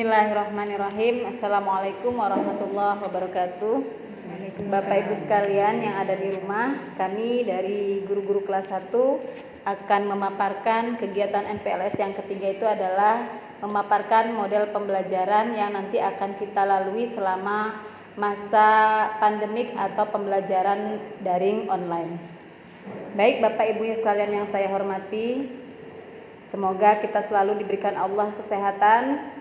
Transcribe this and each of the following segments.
Bismillahirrahmanirrahim. Assalamualaikum warahmatullahi wabarakatuh. Bapak Ibu sekalian yang ada di rumah, kami dari guru-guru kelas 1 akan memaparkan kegiatan MPLS yang ketiga, itu adalah memaparkan model pembelajaran yang nanti akan kita lalui selama masa pandemik atau pembelajaran daring online. Baik Bapak Ibu sekalian yang saya hormati, semoga kita selalu diberikan Allah kesehatan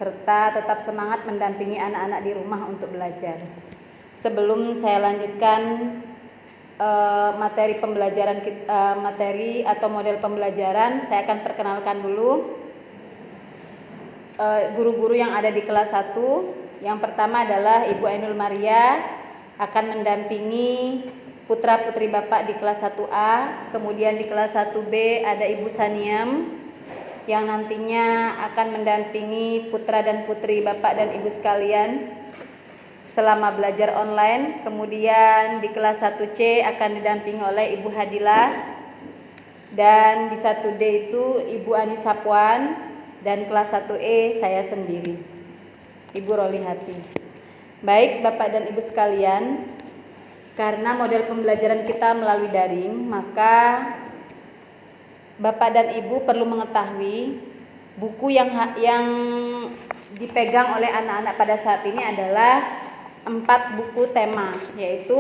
serta tetap semangat mendampingi anak-anak di rumah untuk belajar. Sebelum saya lanjutkan materi pembelajaran materi atau model pembelajaran, saya akan perkenalkan dulu guru-guru yang ada di kelas 1. Yang pertama adalah Ibu Ainul Maria, akan mendampingi putra-putri Bapak di kelas 1A. Kemudian di kelas 1B ada Ibu Saniem yang nantinya akan mendampingi putra dan putri Bapak dan Ibu sekalian selama belajar online. Kemudian di kelas 1C akan didampingi oleh Ibu Hadilah, dan di 1D itu Ibu Anissa Puan, dan kelas 1E saya sendiri, Ibu Rolihati. Baik Bapak dan Ibu sekalian, karena model pembelajaran kita melalui daring, maka Bapak dan Ibu perlu mengetahui buku yang dipegang oleh anak-anak pada saat ini adalah 4 buku tema, yaitu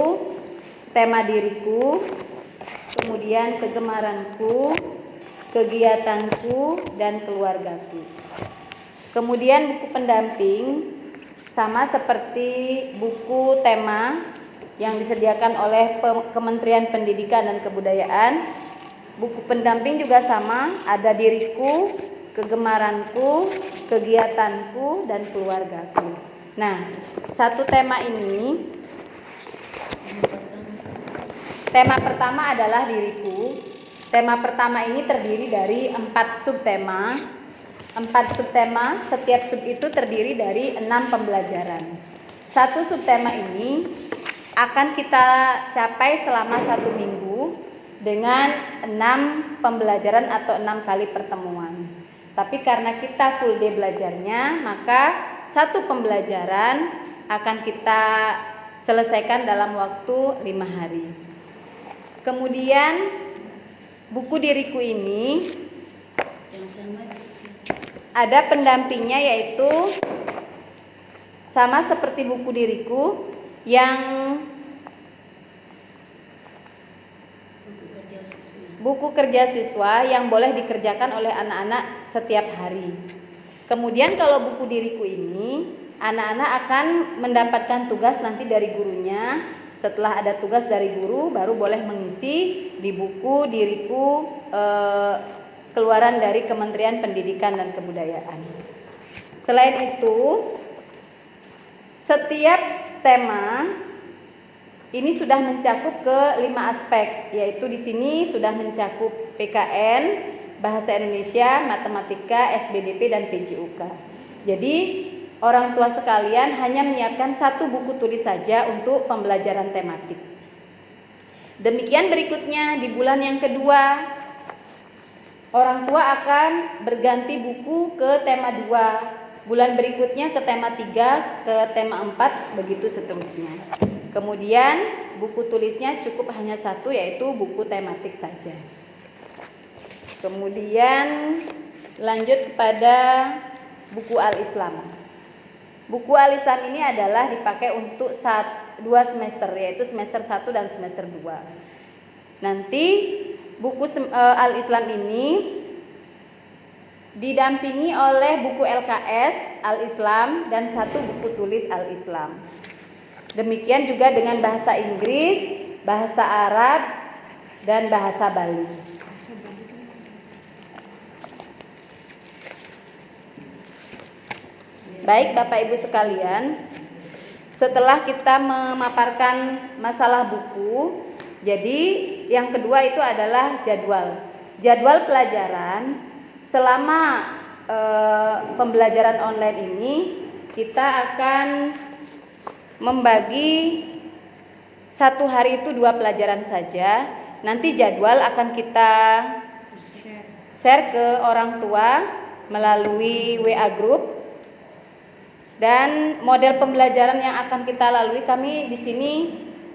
tema diriku, kemudian kegemaranku, kegiatanku, dan keluargaku. Kemudian buku pendamping sama seperti buku tema yang disediakan oleh Kementerian Pendidikan dan Kebudayaan. Buku pendamping juga sama, ada diriku, kegemaranku, kegiatanku, dan keluargaku. Nah, satu tema ini, tema pertama adalah diriku. Tema pertama ini terdiri dari 4 subtema. 4 subtema, setiap sub itu terdiri dari 6 pembelajaran. Satu subtema ini akan kita capai selama 1 minggu dengan 6 pembelajaran atau 6 kali pertemuan. Tapi karena kita full day belajarnya, maka satu pembelajaran akan kita selesaikan dalam waktu 5 hari. Kemudian buku diriku ini yang sama ada pendampingnya, yaitu sama seperti buku diriku yang buku kerja siswa yang boleh dikerjakan oleh anak-anak setiap hari. Kemudian kalau buku diriku ini, anak-anak akan mendapatkan tugas nanti dari gurunya. Setelah ada tugas dari guru, baru boleh mengisi di buku diriku keluaran dari Kementerian Pendidikan dan Kebudayaan. Selain itu, setiap tema ini sudah mencakup ke 5 aspek, yaitu di sini sudah mencakup PKN, Bahasa Indonesia, Matematika, SBDP, dan PJUK. Jadi orang tua sekalian hanya menyiapkan 1 buku tulis saja untuk pembelajaran tematik. Demikian berikutnya di bulan yang kedua, orang tua akan berganti buku ke tema 2. Bulan berikutnya ke tema 3, ke tema 4, begitu seterusnya. Kemudian buku tulisnya cukup hanya 1, yaitu buku tematik saja. Kemudian lanjut kepada buku Al-Islam. Buku Al-Islam ini adalah dipakai untuk 2 semester, yaitu semester 1 dan semester 2. Nanti buku Al-Islam ini didampingi oleh buku LKS Al-Islam dan 1 buku tulis Al-Islam. Demikian juga dengan bahasa Inggris, bahasa Arab, dan bahasa Bali. Baik Bapak Ibu sekalian, setelah kita memaparkan masalah buku, jadi yang kedua itu adalah jadwal. Jadwal pelajaran selama pembelajaran online ini, kita akan membagi 1 hari itu 2 pelajaran saja. Nanti jadwal akan kita share ke orang tua melalui WA group. Dan model pembelajaran yang akan kita lalui, kami di sini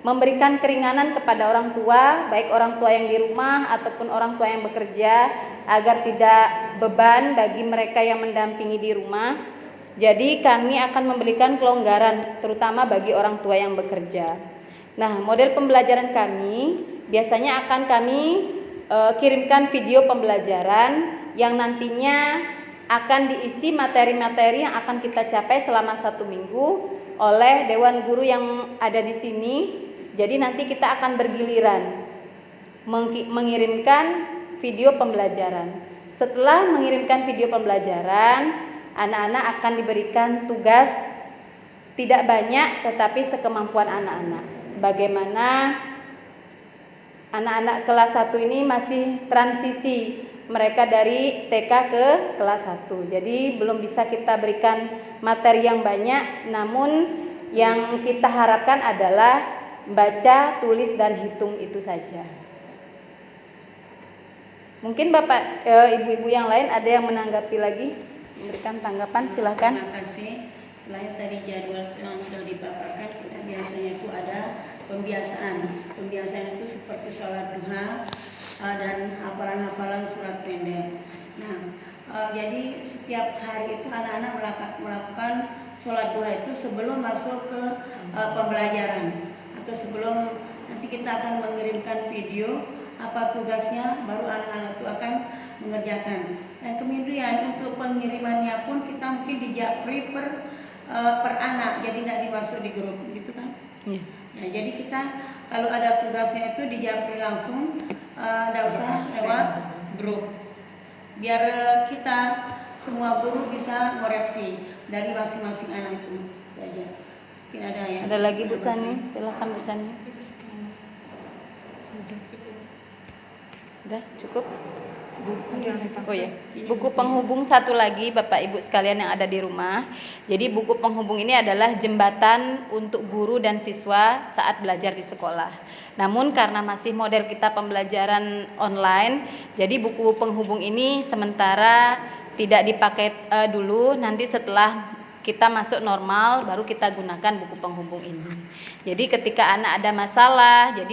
memberikan keringanan kepada orang tua, baik orang tua yang di rumah ataupun orang tua yang bekerja, agar tidak beban bagi mereka yang mendampingi di rumah. Jadi kami akan memberikan kelonggaran terutama bagi orang tua yang bekerja. Nah, model pembelajaran kami biasanya akan kami kirimkan video pembelajaran yang nantinya akan diisi materi-materi yang akan kita capai selama 1 minggu oleh Dewan Guru yang ada di sini. Jadi nanti kita akan bergiliran mengirimkan video pembelajaran. Setelah mengirimkan video pembelajaran, anak-anak akan diberikan tugas tidak banyak tetapi sekemampuan anak-anak. Sebagaimana anak-anak kelas 1 ini masih transisi, mereka dari TK ke kelas 1. Jadi belum bisa kita berikan materi yang banyak, namun yang kita harapkan adalah baca, tulis, dan hitung itu saja. Mungkin Bapak, Ibu-ibu yang lain ada yang menanggapi lagi, memberikan tanggapan, silakan. Terima kasih. Selain tadi jadwal yang sudah dipaparkan, kita biasanya itu ada pembiasaan. Pembiasaan itu seperti sholat duha dan hafalan-hafalan surat pendek. Nah, jadi setiap hari itu anak-anak melakukan sholat duha itu sebelum masuk ke pembelajaran, atau sebelum nanti kita akan mengirimkan video apa tugasnya, baru anak-anak itu akan mengerjakan. Dan kemudian untuk pengirimannya pun kita mungkin dijapri per anak, jadi tidak dimasuk di grup, gitu kan? Ya. Nah, jadi kita kalau ada tugasnya itu dijapri langsung, tidak usah lewat grup, biar kita semua guru bisa koreksi dari masing-masing anak itu aja. Mungkin ada ya. Ada lagi Bu Sani, silakan Bu Sani. Sudah cukup? Oh ya, buku penghubung satu lagi Bapak Ibu sekalian yang ada di rumah. Jadi buku penghubung ini adalah jembatan untuk guru dan siswa saat belajar di sekolah. Namun karena masih model kita pembelajaran online, jadi buku penghubung ini sementara tidak dipakai dulu. Nanti setelah kita masuk normal baru kita gunakan buku penghubung ini. Jadi ketika anak ada masalah, jadi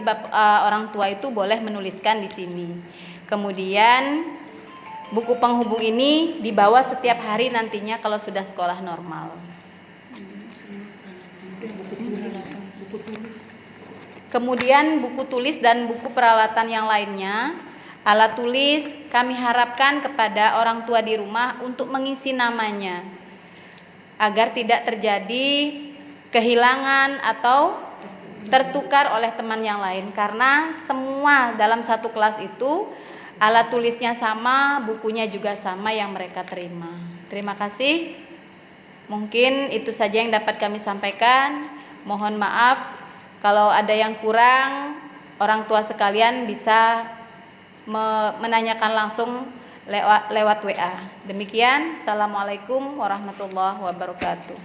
orang tua itu boleh menuliskan di sini. Kemudian buku penghubung ini dibawa setiap hari nantinya kalau sudah sekolah normal. Kemudian buku tulis dan buku peralatan yang lainnya. Alat tulis kami harapkan kepada orang tua di rumah untuk mengisi namanya, agar tidak terjadi kehilangan atau tertukar oleh teman yang lain. Karena semua dalam satu kelas itu alat tulisnya sama, bukunya juga sama yang mereka terima. Terima kasih. Mungkin itu saja yang dapat kami sampaikan. Mohon maaf kalau ada yang kurang, orang tua sekalian bisa menanyakan langsung lewat WA. Demikian, Assalamualaikum warahmatullahi wabarakatuh.